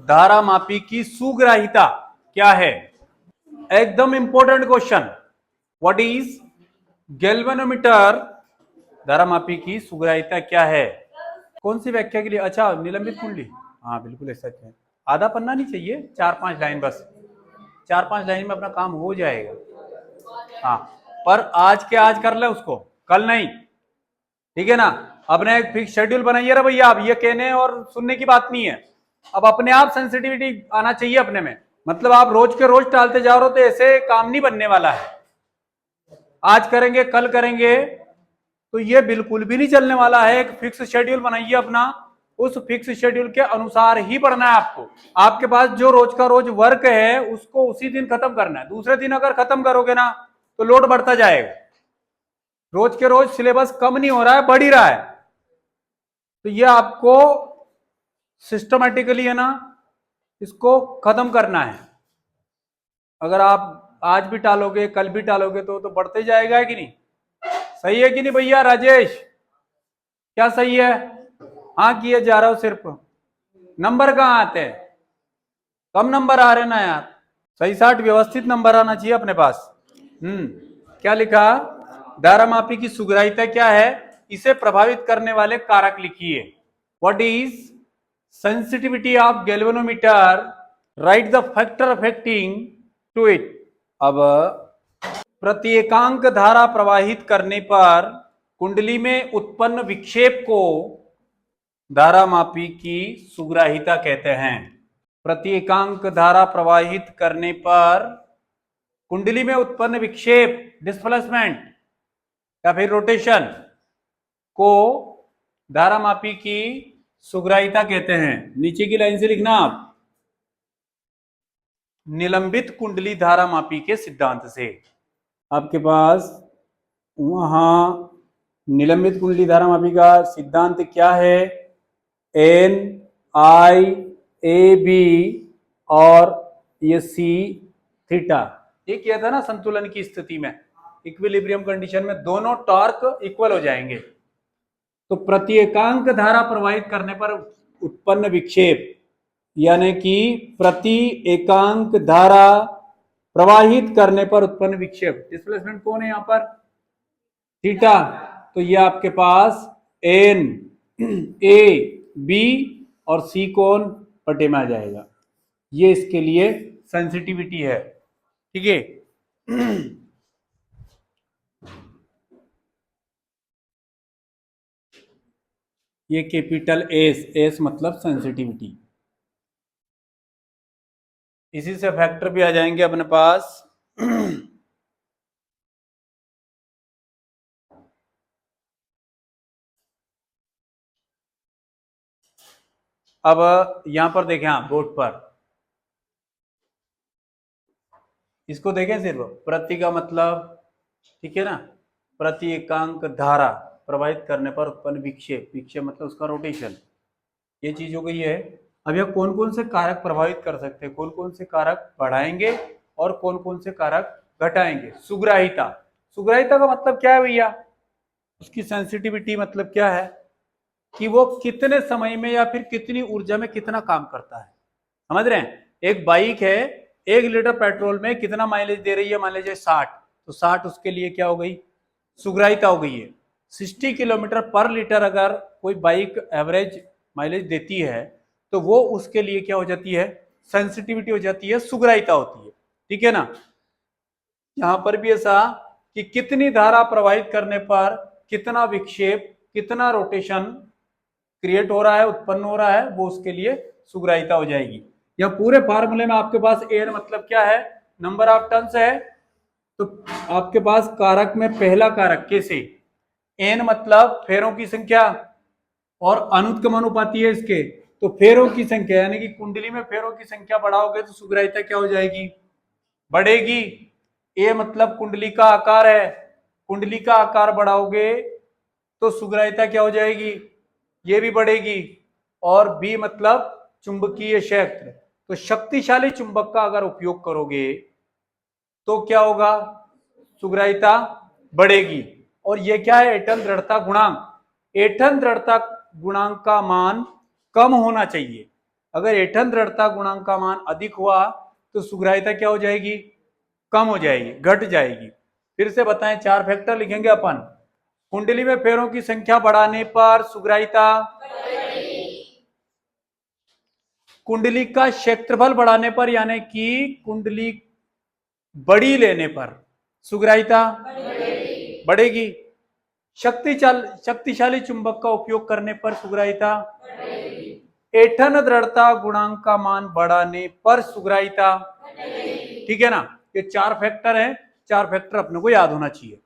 धारामापी की सुग्राहिता क्या है? एकदम important question. What is galvanometer? धारामापी की सुग्राहिता क्या है? कौन सी व्याख्या के लिए? अच्छा, निलंबित कुंडली। हाँ बिल्कुल ऐसा है। आधा पन्ना नहीं चाहिए, 4-5 लाइन बस। 4-5 लाइन में अपना काम हो जाएगा। हाँ, पर आज के आज कर ले उसको, कल नहीं। ठीक है ना? अपने एक फिक्स शेड्यूल बनाइए ना भैया। आप ये कहने और सुनने की बात नहीं है। अब अपने आप सेंसिटिविटी आना चाहिए अपने में। मतलब आप रोज के रोज टालते जा रहे हो तो ऐसे काम नहीं बनने वाला है। आज करेंगे कल करेंगे तो ये बिल्कुल भी नहीं चलने वाला है। एक फिक्स शेड्यूल बनाइए अपना, उस फिक्स शेड्यूल के अनुसार ही पढ़ना है आपको। आपके पास जो रोज का रोज वर्क है उसको उसी दिन खत्म करना है। दूसरे दिन अगर खत्म करोगे ना तो लोड बढ़ता जाएगा। रोज के रोज सिलेबस कम नहीं हो रहा है, बढ़ ही रहा है। तो ये आपको सिस्टमैटिकली है ना, इसको खत्म करना है। अगर आप आज भी टालोगे कल भी टालोगे तो बढ़ते जाएगा कि नहीं? सही है कि नहीं भैया? राजेश क्या सही है? हाँ किए जा रहा हो सिर्फ। नंबर कहाँ आते हैं? कम नंबर आ रहे ना यार। सही साठ व्यवस्थित नंबर आना चाहिए अपने पास। क्या लिखा? धारामापी की सुग्राहिता क्या है? इसे प्रभावित करने वाले कारक लिखिए। What is sensitivity of galvanometer? Write the factor affecting to it. अब प्रत्येकांक धारा प्रवाहित करने पर कुंडली में उत्पन्न विक्षेप को धारामापी की सुग्राहिता कहते हैं। प्रत्येकांक धारा प्रवाहित करने पर कुंडली में उत्पन्न विक्षेप, डिस्प्लेसमेंट या फिर रोटेशन को धारामापी की सुग्राहिता कहते हैं। नीचे की लाइन से लिखना आप, निलंबित कुंडली धारामापी के सिद्धांत से। आपके पास वहां निलंबित कुंडली धारामापी का सिद्धांत क्या है? एन आई ए बी और ये सी थीटा। ये किया था ना संतुलन की स्थिति में, इक्विलिब्रियम कंडीशन में दोनों टॉर्क इक्वल हो जाएंगे। तो प्रत्येकांक धारा प्रवाहित करने पर उत्पन्न विक्षेप, यानी कि प्रति एकांक धारा प्रवाहित करने पर उत्पन्न विक्षेप, डिस्प्लेसमेंट कौन है यहां पर? थीटा। तो ये आपके पास एन ए बी और सी कौन बटे में आ जाएगा। ये इसके लिए सेंसिटिविटी है। ठीक है? ये कैपिटल एस, एस मतलब सेंसिटिविटी। इसी से फैक्टर भी आ जाएंगे अपने पास। अब यहां पर देखें आप बोर्ड पर, इसको देखें सिर्फ प्रति का मतलब, ठीक है ना? प्रति एकांक धारा प्रवाहित करने पर उत्पन्न विक्षेप, विक्षेप मतलब उसका रोटेशन। ये चीज हो गई है। अब यह कौन कौन से कारक प्रभावित कर सकते हैं, कौन कौन से कारक बढ़ाएंगे और कौन कौन से कारक घटाएंगे? सुग्राहिता। सुग्राहिता का मतलब क्या है भैया? उसकी सेंसिटिविटी मतलब क्या है कि वो कितने समय में या फिर कितनी ऊर्जा में कितना काम करता है। समझ रहे हैं? एक बाइक है, 1 लीटर पेट्रोल में कितना माइलेज दे रही है? मान लीजिए 60, तो 60 उसके लिए क्या हो गई? सुग्राहिता हो गई है। 60 किलोमीटर पर लीटर अगर कोई बाइक एवरेज माइलेज देती है तो वो उसके लिए क्या हो जाती है? सेंसिटिविटी हो जाती है, सुग्राहिता होती है। ठीक है ना? यहां पर भी ऐसा कि कितनी धारा प्रवाहित करने पर कितना विक्षेप, कितना रोटेशन क्रिएट हो रहा है, उत्पन्न हो रहा है, वो उसके लिए सुग्राहिता हो जाएगी। या पूरे फार्मूले में आपके पास एन मतलब क्या है? नंबर ऑफ टर्न्स है। तो आपके पास कारक में पहला कारक कैसे? एन मतलब फेरों की संख्या और अनुत्क्रमणुपाती है इसके, तो फेरों की संख्या, यानी कि कुंडली में फेरों की संख्या बढ़ाओगे तो सुग्राहिता क्या हो जाएगी? बढ़ेगी। ए मतलब कुंडली का आकार है, कुंडली का आकार बढ़ाओगे तो सुग्राहिता क्या हो जाएगी? ये भी बढ़ेगी। और बी मतलब चुंबकीय क्षेत्र, तो शक्तिशाली चुंबक का अगर उपयोग करोगे तो क्या होगा? सुग्राहिता बढ़ेगी। और ये क्या है? एटम दृढ़ता गुणांक। एटम दृढ़ता गुणांक का मान कम होना चाहिए। अगर ऐंठन दृढ़ता गुणांक का मान अधिक हुआ तो सुग्राहिता क्या हो जाएगी, कम हो जाएगी, घट जाएगी। फिर से बताएं, 4 फैक्टर लिखेंगे अपन। कुंडली में फेरों की संख्या बढ़ाने पर सुग्राहिता, कुंडली का क्षेत्रफल बढ़ाने पर यानी कि कुंडली बड़ी लेने पर सुग्राहिता बढ़ेगी। शक्तिशाली चुंबक का उपयोग करने पर सुग्राहिता, ऐंठन दृढ़ता गुणांक का मान बढ़ाने पर सुग्राहिता, ठीक है ना। ये 4 फैक्टर हैं, 4 फैक्टर अपने को याद होना चाहिए।